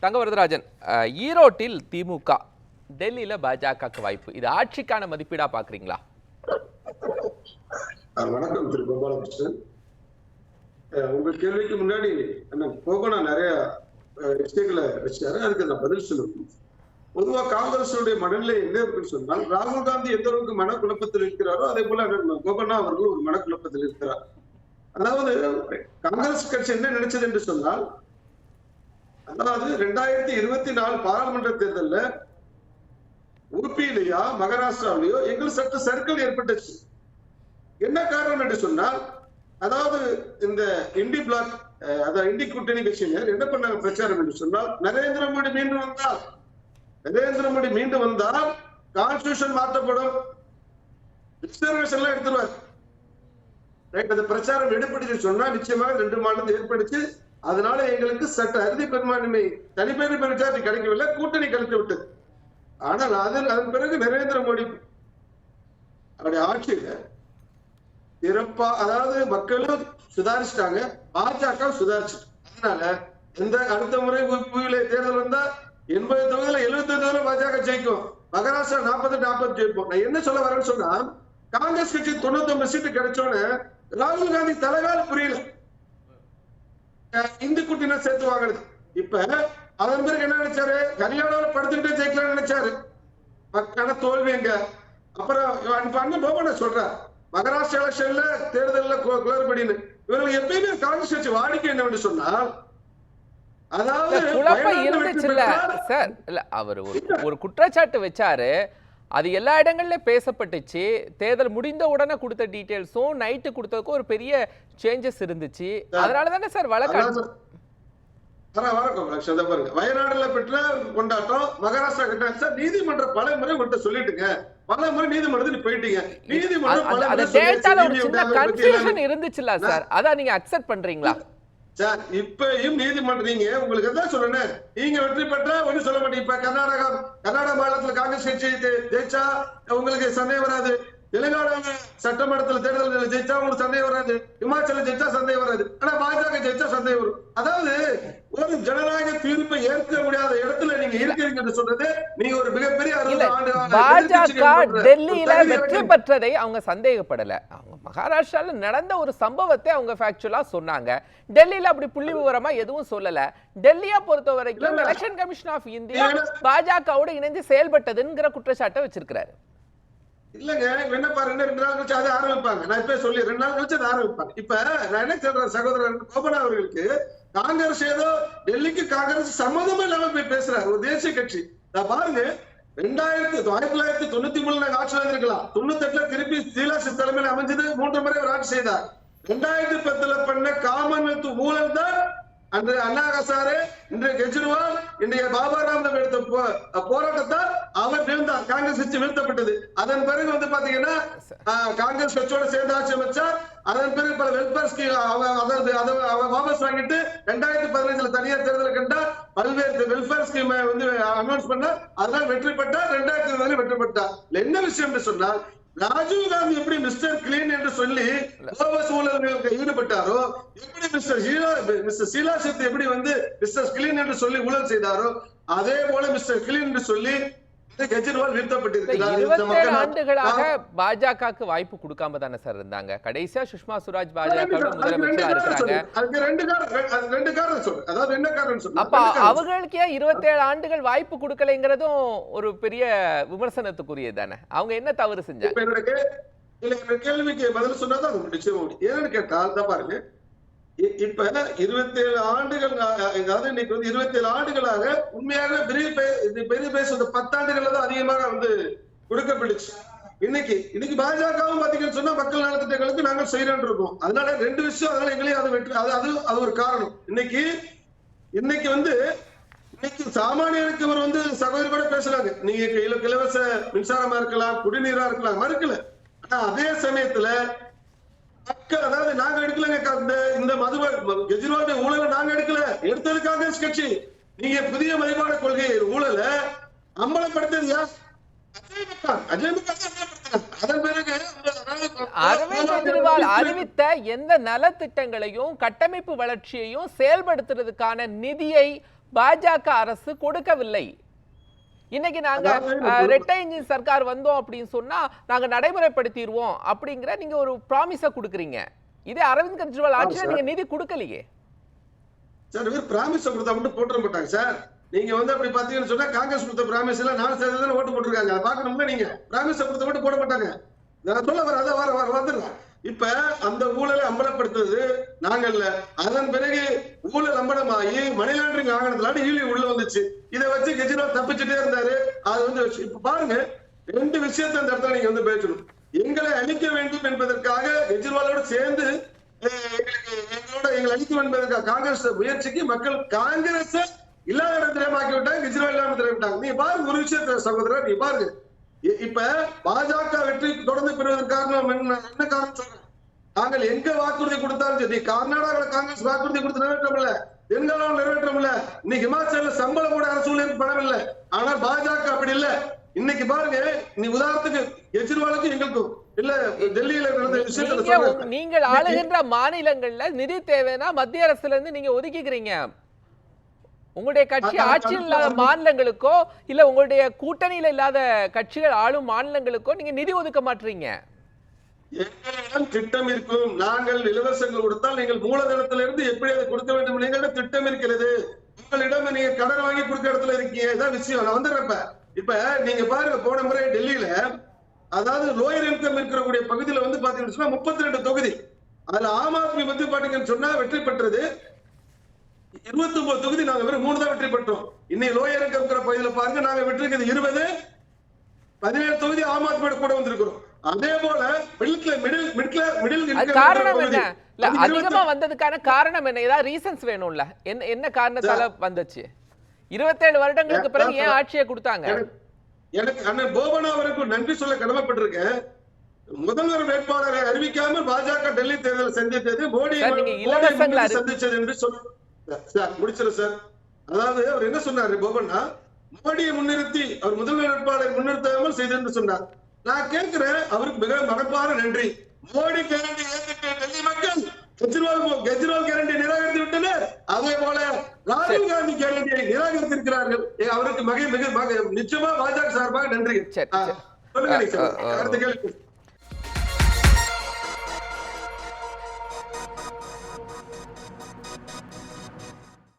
தங்கவரதராஜன், ஈரோட்டில் திமுக, டெல்லியில பாஜகவுக்கு வாய்ப்பு, இது ஆட்சிக்கான மதிப்பீடா பாக்குறீங்களா? வணக்கம் திரு கோபாலகிருஷ்ணன். உங்க கேள்விக்கு முன்னாடி போகனா நிறைய விஷயங்களை வச்சாரு, அதுக்கு நான் பதில் சொல்லணும். பொதுவா காங்கிரசுடைய மனநிலை என்ன இருக்குன்னு சொன்னால், ராகுல் காந்தி எந்த அளவுக்கு மனக்குழப்பத்தில் இருக்கிறாரோ அதே போல கோபண்ணா அவர்கள் ஒரு மனக்குழப்பத்தில் இருக்கிறார். அதாவது காங்கிரஸ் கட்சி என்ன நினைச்சது என்று சொன்னால், அதாவது 2024 பாராளுமன்ற தேர்தலில் உபியிலேயோ மகாராஷ்டிராவிலேயோ எங்களுக்கு சற்று சர்க்கிள் ஏற்பட்டுச்சு. என்ன காரணம் என்று சொன்னால், அதாவது இந்த இண்டி பிளாக், அதாவது இண்டி கூட்டணி கட்சியினர் என்ன பண்ணாங்க பிரச்சாரம் என்று சொன்னால், நரேந்திர மோடி மீண்டும் வந்தால் கான்ஸ்டிடியூஷன் மாற்றப்படும், ரிசர்வேஷன் எல்லாம் எடுத்துருவார். அந்த பிரச்சாரம் எடுப்படிச்சு சொன்னா நிச்சயமாக 2 மாநிலம் ஏற்படுச்சு. அதனால எங்களுக்கு சட்ட அறுதி பெரும்பான்மை தனிப்பெரும் மெஜாரிட்டி கிடைக்கவில்லை, கூட்டணி கழித்து விட்டது. ஆனால் அதன் பிறகு நரேந்திர மோடி அவருடைய ஆட்சியில சிறப்பா, அதாவது மக்களும் சுதாரிச்சுட்டாங்க, பாஜக சுதாரிச்சு. அதனால எந்த அடுத்த முறை தேர்தல் வந்தா 80 தொகுதியில 75 தொகுதியில பாஜக ஜெயிக்கும், மகாராஷ்டிரா 40 ஜெயிப்போம். நான் என்ன சொல்ல வரேன்னு சொன்னா, காங்கிரஸ் கட்சி 99 சீட்டு கிடைச்சோன்னு ராகுல் காந்தி தலைகால புரியல, இந்து கூட்டினர் சேர்த்து வாங்கினது. இப்ப அதன் பிறகு என்ன நினைச்சாரு, ஹரியானாவில் படுத்துக்கிட்டே ஜெயிக்கலாம்னு நினைச்சாரு, ஆனா தோல்விங்க. அப்புறம் அண்ணன் போபண்ண சொல்றார், மகாராஷ்டிரா எலெக்ஷன்ல தேர்தலில் குளறுபடின்னு. இவர்கள் எப்பயுமே காங்கிரஸ் கட்சி வாடிக்கை என்னவென்று சொன்னால், அதாவது குழப்பம் இருந்துச்சுல்ல சார், இல்ல அவர் ஒரு குற்றச்சாட்டு வச்சாரு, அது எல்லா இடங்கள்லயும் பேசப்பட்டுச்சு. தேர்தல் முடிந்த உடனே கொடுத்த டீடைல்ஸும் நைட்டு கொடுத்ததுக்கும் ஒரு பெரிய சேஞ்சஸ் இருந்துச்சு. அதனால தானே சார் வழக்கு வயநாடுல பெற்ற கொண்டாட்டம், மகாராஷ்டிரா கிட்ட நீதிமன்றம் பல முறை உங்கள்கிட்ட சொல்லிட்டுங்க, பல முறை நீதிமன்றத்துக்கு போயிட்டீங்க. நீதிமன்றம் இருந்துச்சுல்ல சார், அதான் நீங்க அக்செப்ட் பண்றீங்களா சார்? இப்பயும் நீதிமன்றம் நீங்க உங்களுக்கு தான் சொல்லணும், நீங்க வெற்றி பெற்றா ஒண்ணு சொல்ல மாட்டீங்க. இப்ப கர்நாடகா மாநிலத்துல காங்கிரஸ் கட்சி ஜெயிச்சா உங்களுக்கு சந்தேகம் வராது, தெலுங்கானா சட்டமன்றத்துல தேர்தல் ஜெயிச்சா உங்களுக்கு சந்தேகம் வராது, இமாச்சல ஜெயிச்சா சந்தேகம் வராது, ஆனா பாஜக ஜெயிச்சா சந்தேகம் வரும். அதாவது ஒரு ஜனநாயக தீர்ப்பை ஏற்க முடியாத இடத்துல நீங்க இருக்கிறீங்கன்னு சொல்றது, நீங்க ஒரு மிகப்பெரிய பாஜக டெல்லியில வெற்றி பெற்றதை அவங்க சந்தேகப்படல, அவங்க மகாராஷ்டிரால நடந்த ஒரு சம்பவத்தை அவங்க ஃபேக்சுவலா சொன்னாங்க. டெல்லியில அப்படி புள்ளி விவரமா எதுவும் சொல்லல. டெல்லியை பொறுத்த வரைக்கும் எலெக்ஷன் கமிஷன் ஆஃப் இந்தியா பாஜகவோட இணைந்து செயல்பட்டதுங்கிற குற்றச்சாட்டை வச்சிருக்கிறாரு. இல்லங்க, என்ன பாருங்க, 2 நாள் கழிச்சு அதை ஆரம்பிப்பாங்க. நான் இப்ப சொல்லி 2 நாள் கழிச்சு அதை ஆரம்பிப்பாங்க. இப்ப நான் என்ன சொல்றேன் சகோதரன் கோபனா அவர்களுக்கு, காங்கிரஸ் ஏதோ டெல்லிக்கு காங்கிரஸ் சம்மதமே இல்லாம போய் பேசுறாரு ஒரு தேசிய கட்சி. நான் பாருங்க, 1993 நாங்க ஆட்சி வந்திருக்கலாம், 98 திருப்பி சீலாசி தலைமையில் அமைஞ்சது, 3 முறை ஒரு ஆட்சி செய்தார். 2010 பண்ண காமன்வெல்த் ஊழல் தான் அன்று அண்ணா ஹசாரே, இன்றைய கெஜ்ரிவால், இன்றைய பாபா ராம்தேவ் எடுத்த போராட்டத்தால் அவர் வீழ்ந்தார், காங்கிரஸ் கட்சி வீழ்த்தப்பட்டது. அதன் பிறகு வந்து பாத்தீங்கன்னா காங்கிரஸ் கட்சியோட சேர்ந்து ஆட்சி அமைச்சார். அதன் பிறகு பல வெல்ஃபேர் ஸ்கீம் அவங்க வாபஸ் வாங்கிட்டு 2015 தனியார் தேர்தலை கண்டா பல்வேறு வெல்ஃபேர் ஸ்கீம் வந்து அனௌன்ஸ் பண்ணார். அதனால வெற்றி பெற்றார். 2020 வெற்றி பெற்றார். என்ன விஷயம் என்று சொன்னால், ராஜீவ் காந்தி எப்படி மிஸ்டர் கிளீன் என்று சொல்லி ஊழல்களுக்கு ஈடுபட்டாரோ, எப்படி மிஸ்டர் ஷீலா சேத் எப்படி வந்து மிஸ்டர் கிளீன் என்று சொல்லி ஊழல் செய்தாரோ, அதே போல மிஸ்டர் கிளீன் என்று சொல்லி கெஜ்ரிவால் வீழ்த்தப்பட்டிருக்கிறார். 27 ஆண்டுகளாக பாஜகவுக்கு வாய்ப்பு கொடுக்காம தானே சார் இருந்தாங்க. கடைசியா சுஷ்மா சுவராஜ் பாஜக முதலமைச்சரா இருக்காங்க. அப்ப அவங்களுக்கு 27 ஆண்டுகள் வாய்ப்பு கொடுக்கலைங்கிறதும் ஒரு பெரிய விமர்சனத்துக்குரியது தானே. அவங்க என்ன தவறு செஞ்சாங்க? கேள்விக்கு பதில் சொன்னாதான் நிச்சயம். ஏன்னு கேட்டால் பாருங்க, இப்ப 27 ஆண்டுகள், அதாவது இன்னைக்கு வந்து 27 ஆண்டுகளாக உண்மையாக பெரிய பேச 10 ஆண்டுகள்ல தான் அதிகமாக வந்து கொடுக்கப்பட்டுச்சு. இன்னைக்கு பாஜகவும் பாத்தீங்கன்னு சொன்னா மக்கள் நலத்திட்டங்களுக்கு நாங்கள் செய்யறோம் இருக்கோம். அதனால 2 விஷயம், அதனால எங்களையும் அதை வெற்றி, அது ஒரு காரணம். இன்னைக்கு வந்து சாமானியருக்கு அவர் வந்து சகோதரி கூட பேசுறாங்க, நீங்க இலவச மின்சாரமா இருக்கலாம், குடிநீரா இருக்கலாம், மறுக்கல. ஆனா அதே சமயத்துல அதாவது நாங்க எடுக்கலங்க, இந்த கெஜ்ரிவால் ஊழலை நாங்க எடுக்கல, எடுத்தது காங்கிரஸ் கட்சி. நீங்க புதிய மதிப்பான கொள்கை ஊழலை அம்பலப்படுத்தது யார்? அரவிந்த் கெஜ்ரிவால் அறிவித்த எந்த நலத்திட்டங்களையும் கட்டமைப்பு வளர்ச்சியையும் செயல்படுத்துறதுக்கான நிதியை பாஜக அரசு கொடுக்கவில்லை. இன்னைக்கு நாங்க ரெட்டை இன்ஜின் சர்க்கார் வந்தோம் அப்படின்னு சொன்னா நாங்க நடைமுறைப்படுத்திடுவோம் அப்படிங்கிற நீங்க ஒரு ப்ராமிஸ கொடுக்குறீங்க. இதே அரவிந்த் கெஜ்ரிவால் ஆட்சியில நீங்க நிதி கொடுக்கலையே சார். இவர் பிராமிஸ் கொடுத்தா மட்டும் போட்டுற மாட்டாங்க சார். நீங்க வந்து அப்படி பாத்தீங்கன்னு சொன்னா காங்கிரஸ் கொடுத்த பிராமிஸ் எல்லாம் 4% ஓட்டு போட்டுருக்காங்க. பாக்கணும்னா நீங்க பிராமிஸ் கொடுத்த மட்டும் போட மாட்டாங்க. நான் சொல்ல வர அதான் வர வந்துடலாம். இப்ப அந்த ஊழலை அம்பலப்படுத்துறது நாங்கல்ல. அதன் பிறகு ஊழல் அம்பலமாகி மணி லாண்டரிங் ஆகணும்னால ஈழி உள்ள வந்துச்சு. இதை வச்சு கெஜ்ரிவால் தப்பிச்சுட்டே இருந்தாரு. அது வந்து இப்ப பாருங்க, 2 விஷயத்தை அந்த இடத்துல நீங்க வந்து பேசணும். எங்களை அழிக்க வேண்டும் என்பதற்காக கெஜ்ரிவாலோட சேர்ந்து எங்களை அழிக்க வேண்டும் என்பதற்காக காங்கிரஸ் முயற்சிக்கு மக்கள் காங்கிரஸ் இல்லாத இடத்திலமாக்கி விட்டாங்க, கெஜ்ரிவால் இல்லாம விட்டாங்க. நீங்க பாருங்க ஒரு விஷயத்த சகோதரர், நீங்க பாருங்க. இப்ப பாஜக வெற்றி தொடர்ந்து பெறுவதற்கு காரணம் என்ன காரணம் சொல்றேன். நாங்கள் எங்க வாக்குறுதி கொடுத்தாலும் சரி, கர்நாடகாவில் காங்கிரஸ் வாக்குறுதி கொடுத்து நிறைவேற்றமில்ல, தென்கானாவில் நிறைவேற்றமில்ல, இன்னைக்கு ஹிமாச்சல சம்பளம் கூட அரசு ஊழியருக்கு பணம் இல்லை. ஆனா பாஜக அப்படி இல்ல. இன்னைக்கு பாருங்க, நீ உதாரணத்துக்கு கெஜ்ரிவாலுக்கும் எங்களுக்கும் இல்ல டெல்லியில நடந்த விஷயத்தை நீங்கள் ஆளுகின்ற மாநிலங்கள்ல நிதி தேவைன்னா மத்திய அரசுல இருந்து நீங்க ஒதுக்கிக்கிறீங்க. உங்களுடைய கட்சி ஆட்சியில் இல்லாத மாநிலங்களுக்கோ இல்ல உங்களுடைய கூட்டணியில இல்லாத கட்சிகள் ஆளும் மாநிலங்களுக்கோ நீங்க நிதி ஒதுக்க மாட்டீங்க. எங்களிடம் திட்டம் இருக்கும். நாங்கள் இலவசங்கள் கொடுத்தால் நீங்கள் மூலதனத்திலிருந்து எப்படி அதை கொடுக்க வேண்டும் எங்களிடம் திட்டம் இருக்கிறது. உங்களிடம் நீங்க கடன் வாங்கி கொடுக்க இடத்துல இருக்கீங்க. இதான் விஷயம். நான் வந்துடுறப்ப இப்ப நீங்க பாருங்க, போன முறை டெல்லியில அதாவது லோயர் இன்கம் இருக்கக்கூடிய பகுதியில வந்து பாத்தீங்கன்னு சொன்னா 32 தொகுதி. அதுல ஆம் ஆத்மி வந்து பாத்தீங்கன்னு சொன்னா வெற்றி பெற்றது 29 தொகுதி. நாங்க வெறும் 3 தான் வெற்றி பெற்றோம். இன்னைக்கு லோயர் இன்கம் இருக்கிற பகுதியில பாருங்க, நாங்க வெற்றி இருக்கிறது 20, 17 தொகுதி ஆம் ஆத்மியோட கூட வந்திருக்கிறோம். அதே போல காரணம் என்ன? அதிகமா வந்ததுக்கான காரணம் என்ன? ஏதாவது ரீசன்ஸ் வேணும்ல? என்ன காரணத்தால வந்துச்சு? 27 வருடங்களுக்கு பிறகு ஏன் ஆட்சியை கொடுத்தாங்க? எனக்கு அண்ணன் போபனா அவருக்கு நன்றி சொல்ல கடமைப்பட்டிருக்கேன். முதல்வர் வேட்பாளரை அறிவிக்காமல் பாஜக டெல்லி தேர்தல் சந்தித்தது மோடி சந்திச்சது என்று சார் முடிச்சிரு சார். அதாவது அவர் என்ன சொன்னாரு, போபண்ணா மோடியை முன்னிறுத்தி அவர் முதல்வர் வேட்பாளரை முன்னிறுத்தாமல் செய்து சொன்னார். நான் கேட்கிறேன், அவருக்கு மிக மனப்பார நன்றி. மோடி கேரண்டி ஏற்றுட்டு டெல்லி மக்கள் கெஜ்ரிவால் கேரண்டி நிராகரித்து விட்டனர். அதே போல ராகுல் காந்தி கேரண்டியை நிராகரித்திருக்கிறார்கள். அவருக்கு மிக நிச்சயமா பாஜக சார்பாக நன்றி. சொல்லுங்க. அடுத்த கேள்வி.